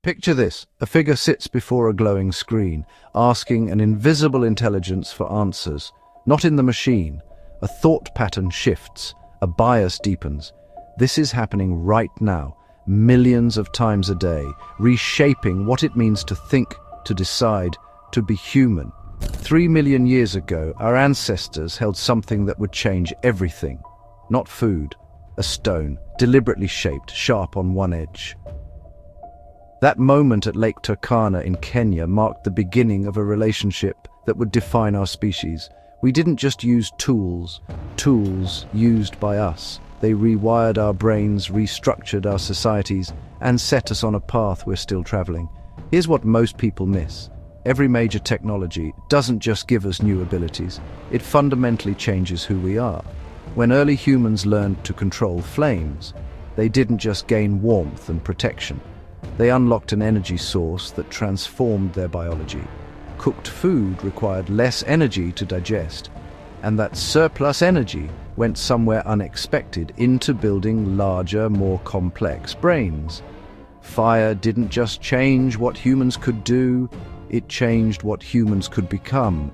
Picture this: a figure sits before a glowing screen, asking an invisible intelligence for answers. Not in the machine. A thought pattern shifts, a bias deepens. This is happening right now, millions of times a day, reshaping what it means to think, to decide, to be human. 3 million years ago, our ancestors held something that would change everything. Not food, a stone, deliberately shaped, sharp on one edge. That moment at Lake Turkana in Kenya marked the beginning of a relationship that would define our species. We didn't just use tools used by us. They rewired our brains, restructured our societies, and set us on a path we're still traveling. Here's what most people miss. Every major technology doesn't just give us new abilities, it fundamentally changes who we are. When early humans learned to control flames, they didn't just gain warmth and protection. They unlocked an energy source that transformed their biology. Cooked food required less energy to digest, and that surplus energy went somewhere unexpected, into building larger, more complex brains. Fire didn't just change what humans could do, it changed what humans could become.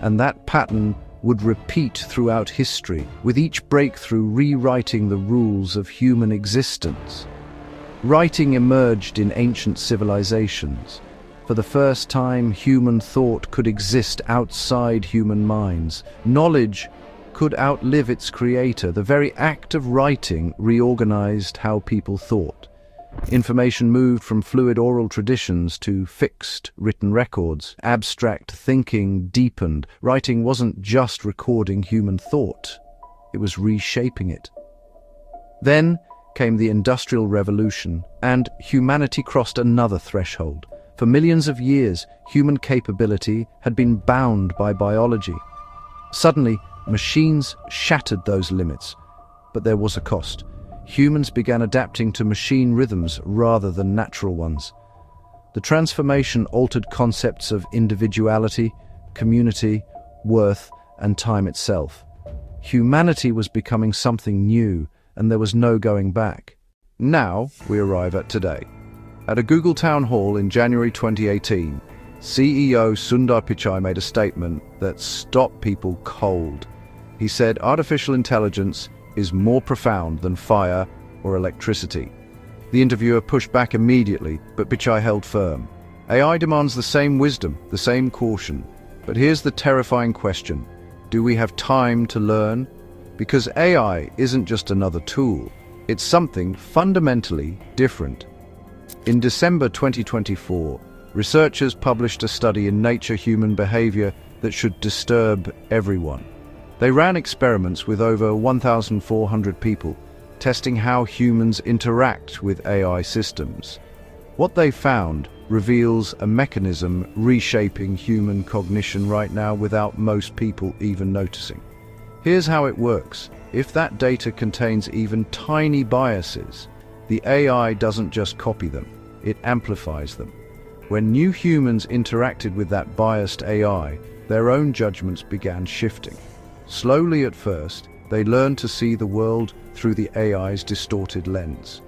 And that pattern would repeat throughout history, with each breakthrough rewriting the rules of human existence. Writing emerged in ancient civilizations. For the first time, human thought could exist outside human minds. Knowledge could outlive its creator. The very act of writing reorganized how people thought. Information moved from fluid oral traditions to fixed written records. Abstract thinking deepened. Writing wasn't just recording human thought, it was reshaping it. Then came the Industrial Revolution, and humanity crossed another threshold. For millions of years, human capability had been bound by biology. Suddenly, machines shattered those limits, but there was a cost. Humans began adapting to machine rhythms rather than natural ones. The transformation altered concepts of individuality, community, worth, and time itself. Humanity was becoming something new, and there was no going back. Now we arrive at today. At a Google town hall in January 2018, CEO Sundar Pichai made a statement that stopped people cold. He said artificial intelligence is more profound than fire or electricity. The interviewer pushed back immediately, but Pichai held firm. AI demands the same wisdom, the same caution. But here's the terrifying question. Do we have time to learn? Because AI isn't just another tool, it's something fundamentally different. In December 2024, researchers published a study in Nature Human Behavior that should disturb everyone. They ran experiments with over 1,400 people, testing how humans interact with AI systems. What they found reveals a mechanism reshaping human cognition right now without most people even noticing. Here's how it works. If that data contains even tiny biases, the AI doesn't just copy them, it amplifies them. When new humans interacted with that biased AI, their own judgments began shifting. Slowly at first, they learned to see the world through the AI's distorted lens.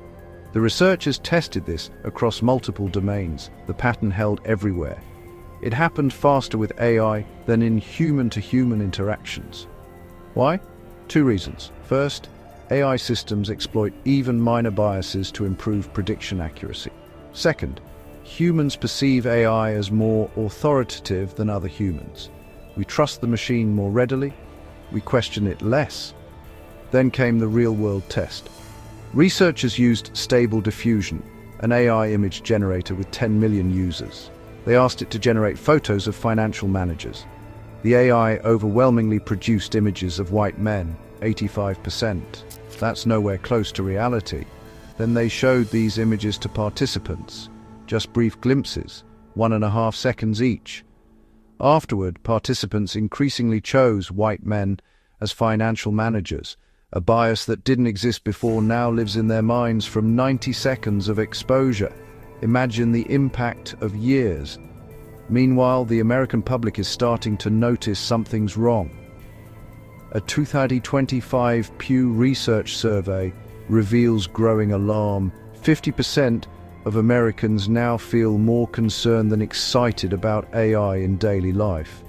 The researchers tested this across multiple domains. The pattern held everywhere. It happened faster with AI than in human-to-human interactions. Why? 2 reasons. First, AI systems exploit even minor biases to improve prediction accuracy. Second, humans perceive AI as more authoritative than other humans. We trust the machine more readily, we question it less. Then came the real-world test. Researchers used Stable Diffusion, an AI image generator with 10 million users. They asked it to generate photos of financial managers. The AI overwhelmingly produced images of white men, 85%. That's nowhere close to reality. Then they showed these images to participants, just brief glimpses, 1.5 seconds each. Afterward, participants increasingly chose white men as financial managers. A bias that didn't exist before now lives in their minds from 90 seconds of exposure. Imagine the impact of years. Meanwhile, the American public is starting to notice something's wrong. A 2025 Pew Research survey reveals growing alarm. 50% of Americans now feel more concerned than excited about AI in daily life.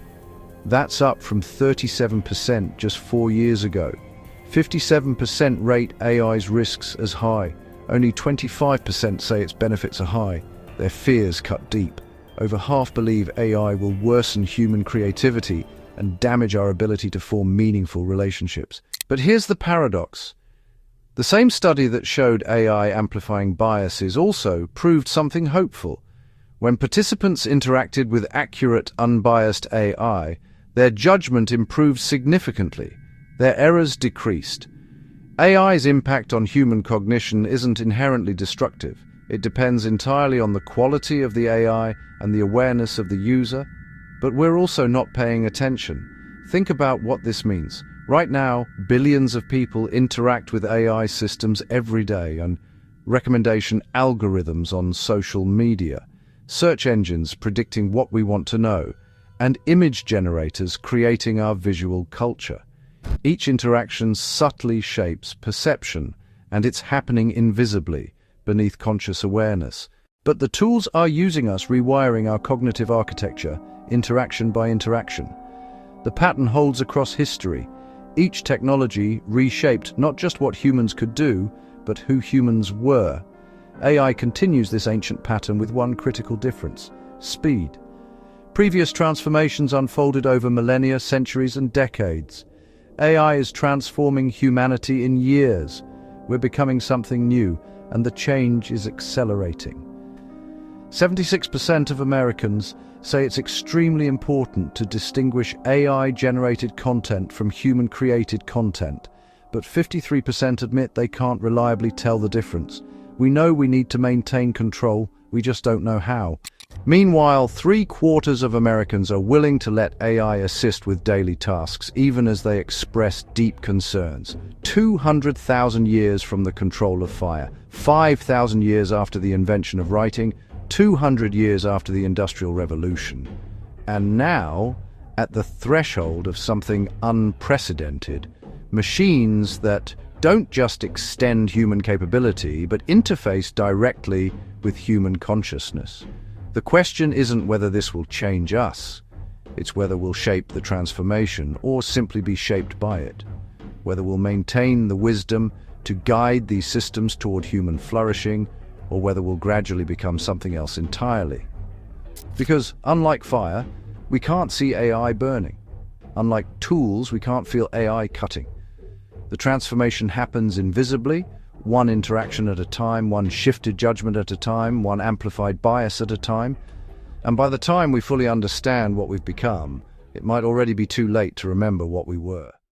That's up from 37% just 4 years ago. 57% rate AI's risks as high. Only 25% say its benefits are high. Their fears cut deep. Over half believe AI will worsen human creativity and damage our ability to form meaningful relationships. But here's the paradox. The same study that showed AI amplifying biases also proved something hopeful. When participants interacted with accurate, unbiased AI, their judgment improved significantly. Their errors decreased. AI's impact on human cognition isn't inherently destructive. It depends entirely on the quality of the AI and the awareness of the user. But we're also not paying attention. Think about what this means. Right now, billions of people interact with AI systems every day, and recommendation algorithms on social media, search engines predicting what we want to know, and image generators creating our visual culture. Each interaction subtly shapes perception, and it's happening invisibly, beneath conscious awareness. But the tools are using us, rewiring our cognitive architecture, interaction by interaction. The pattern holds across history. Each technology reshaped not just what humans could do, but who humans were. AI continues this ancient pattern with one critical difference: speed. Previous transformations unfolded over millennia, centuries, and decades. AI is transforming humanity in years. We're becoming something new, and the change is accelerating. 76% of Americans say it's extremely important to distinguish AI-generated content from human-created content, but 53% admit they can't reliably tell the difference. We know we need to maintain control, we just don't know how. Meanwhile, 3/4 of Americans are willing to let AI assist with daily tasks, even as they express deep concerns. 200,000 years from the control of fire, 5,000 years after the invention of writing, 200 years after the Industrial Revolution. And now, at the threshold of something unprecedented, machines that don't just extend human capability, but interface directly with human consciousness. The question isn't whether this will change us, it's whether we'll shape the transformation or simply be shaped by it. Whether we'll maintain the wisdom to guide these systems toward human flourishing, or whether we'll gradually become something else entirely. Because, unlike fire, we can't see AI burning. Unlike tools, we can't feel AI cutting. The transformation happens invisibly, one interaction at a time, one shifted judgment at a time, one amplified bias at a time. And by the time we fully understand what we've become, it might already be too late to remember what we were.